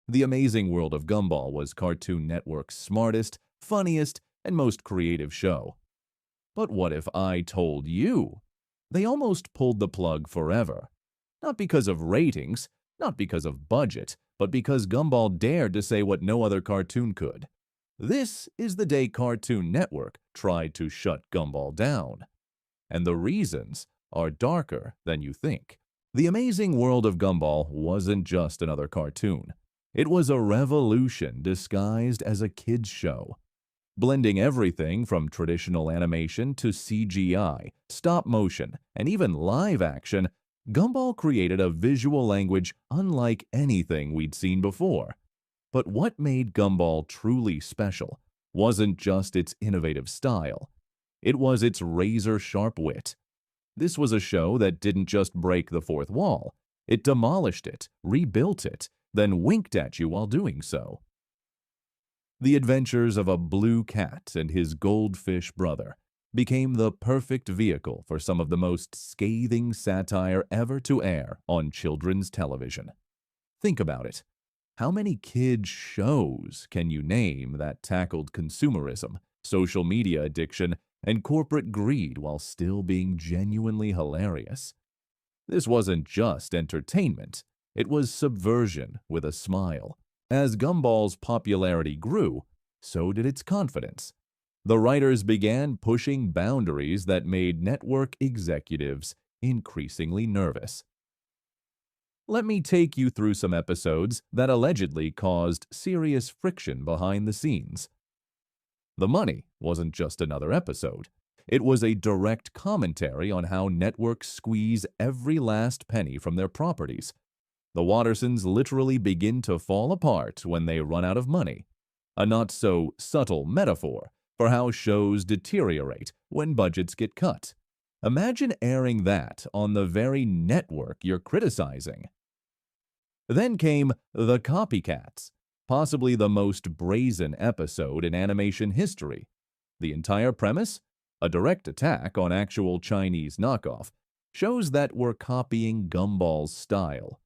The Amazing World of Gumball was Cartoon Network's smartest, funniest, and most creative show. But what if I told you? They almost pulled the plug forever. Not because of ratings, not because of budget, but because Gumball dared to say what no other cartoon could. This is the day Cartoon Network tried to shut Gumball down. And the reasons are darker than you think. The Amazing World of Gumball wasn't just another cartoon. It was a revolution disguised as a kids' show. Blending everything from traditional animation to CGI, stop motion, and even live action, Gumball created a visual language unlike anything we'd seen before. But what made Gumball truly special wasn't just its innovative style. It was its razor-sharp wit. This was a show that didn't just break the fourth wall. It demolished it, rebuilt it, then winked at you while doing so. The adventures of a blue cat and his goldfish brother became the perfect vehicle for some of the most scathing satire ever to air on children's television. Think about it. How many kids' shows can you name that tackled consumerism, social media addiction, and corporate greed while still being genuinely hilarious? This wasn't just entertainment. It was subversion with a smile. As Gumball's popularity grew, so did its confidence. The writers began pushing boundaries that made network executives increasingly nervous. Let me take you through some episodes that allegedly caused serious friction behind the scenes. The money wasn't just another episode. It was a direct commentary on how networks squeeze every last penny from their properties. The Wattersons literally begin to fall apart when they run out of money. A not-so-subtle metaphor for how shows deteriorate when budgets get cut. Imagine airing that on the very network you're criticizing. Then came The Copycats, possibly the most brazen episode in animation history. The entire premise? A direct attack on actual Chinese knockoff, shows that we're copying Gumball's style.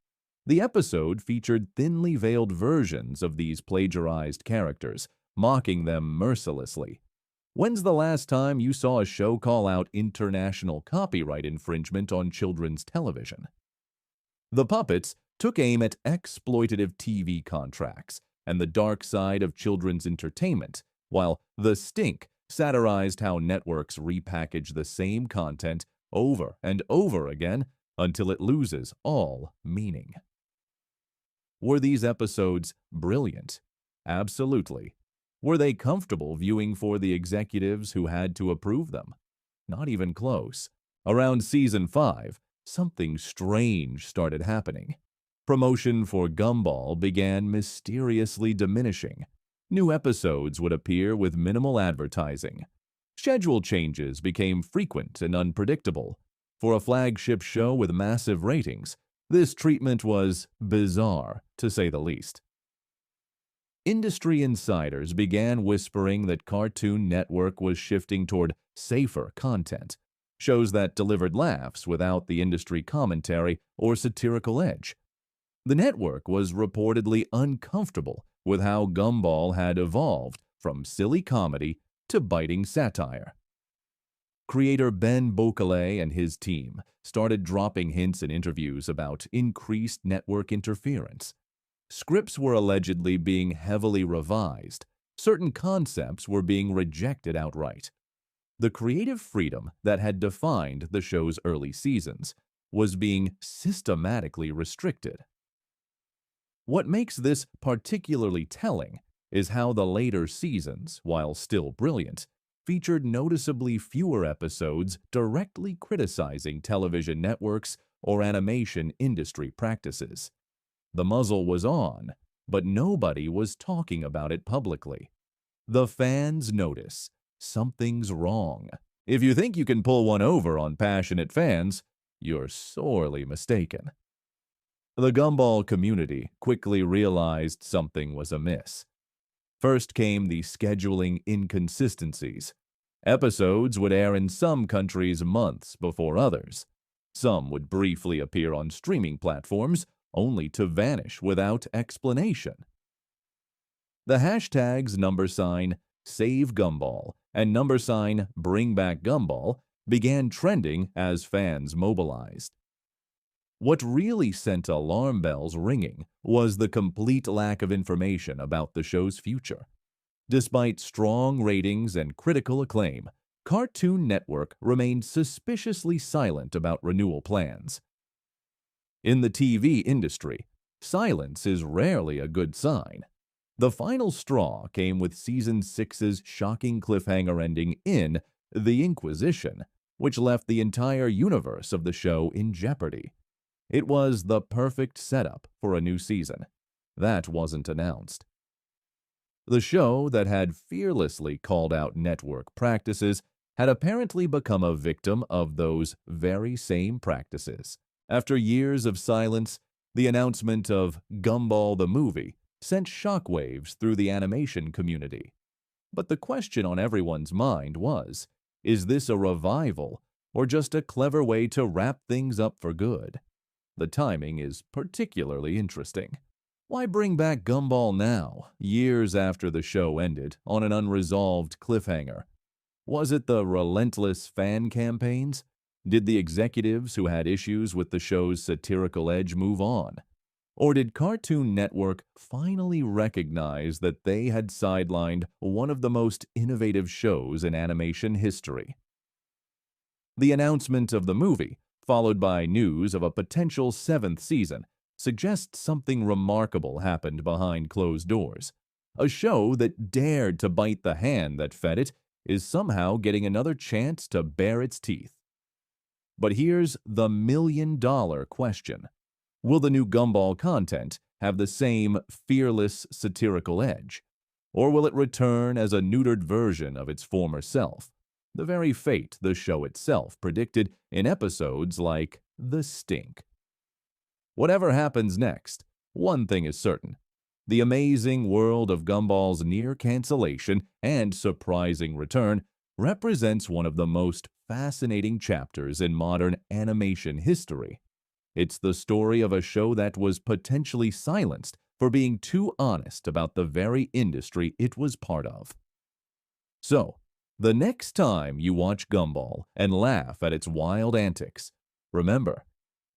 The episode featured thinly veiled versions of these plagiarized characters, mocking them mercilessly. When's the last time you saw a show call out international copyright infringement on children's television? The Puppets took aim at exploitative TV contracts and the dark side of children's entertainment, while The Stink satirized how networks repackage the same content over and over again until it loses all meaning. Were these episodes brilliant? Absolutely. Were they comfortable viewing for the executives who had to approve them? Not even close. Around Season 5, something strange started happening. Promotion for Gumball began mysteriously diminishing. New episodes would appear with minimal advertising. Schedule changes became frequent and unpredictable. For a flagship show with massive ratings, this treatment was bizarre, to say the least. Industry insiders began whispering that Cartoon Network was shifting toward safer content, shows that delivered laughs without the industry commentary or satirical edge. The network was reportedly uncomfortable with how Gumball had evolved from silly comedy to biting satire. Creator Ben Bocale and his team started dropping hints in interviews about increased network interference. Scripts were allegedly being heavily revised. Certain concepts were being rejected outright. The creative freedom that had defined the show's early seasons was being systematically restricted. What makes this particularly telling is how the later seasons, while still brilliant, featured noticeably fewer episodes directly criticizing television networks or animation industry practices. The muzzle was on, but nobody was talking about it publicly. The fans notice something's wrong. If you think you can pull one over on passionate fans, you're sorely mistaken. The Gumball community quickly realized something was amiss. First came the scheduling inconsistencies. Episodes would air in some countries months before others. Some would briefly appear on streaming platforms, only to vanish without explanation. The hashtags #Save Gumball and Bring Back Gumball began trending as fans mobilized. What really sent alarm bells ringing was the complete lack of information about the show's future. Despite strong ratings and critical acclaim, Cartoon Network remained suspiciously silent about renewal plans. In the TV industry, silence is rarely a good sign. The final straw came with Season 6's shocking cliffhanger ending in The Inquisition, which left the entire universe of the show in jeopardy. It was the perfect setup for a new season. That wasn't announced. The show that had fearlessly called out network practices had apparently become a victim of those very same practices. After years of silence, the announcement of Gumball the Movie sent shockwaves through the animation community. But the question on everyone's mind was, is this a revival or just a clever way to wrap things up for good? The timing is particularly interesting. Why bring back Gumball now, years after the show ended, on an unresolved cliffhanger? Was it the relentless fan campaigns? Did the executives who had issues with the show's satirical edge move on? Or did Cartoon Network finally recognize that they had sidelined one of the most innovative shows in animation history? The announcement of the movie, followed by news of a potential 7th season, suggests something remarkable happened behind closed doors. A show that dared to bite the hand that fed it is somehow getting another chance to bare its teeth. But here's the million-dollar question. Will the new Gumball content have the same fearless satirical edge? Or will it return as a neutered version of its former self? The very fate the show itself predicted in episodes like The Stink. Whatever happens next, one thing is certain. The Amazing World of Gumball's near cancellation and surprising return represents one of the most fascinating chapters in modern animation history. It's the story of a show that was potentially silenced for being too honest about the very industry it was part of. So, the next time you watch Gumball and laugh at its wild antics, remember,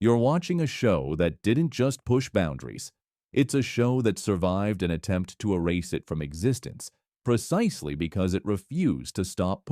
you're watching a show that didn't just push boundaries. It's a show that survived an attempt to erase it from existence precisely because it refused to stop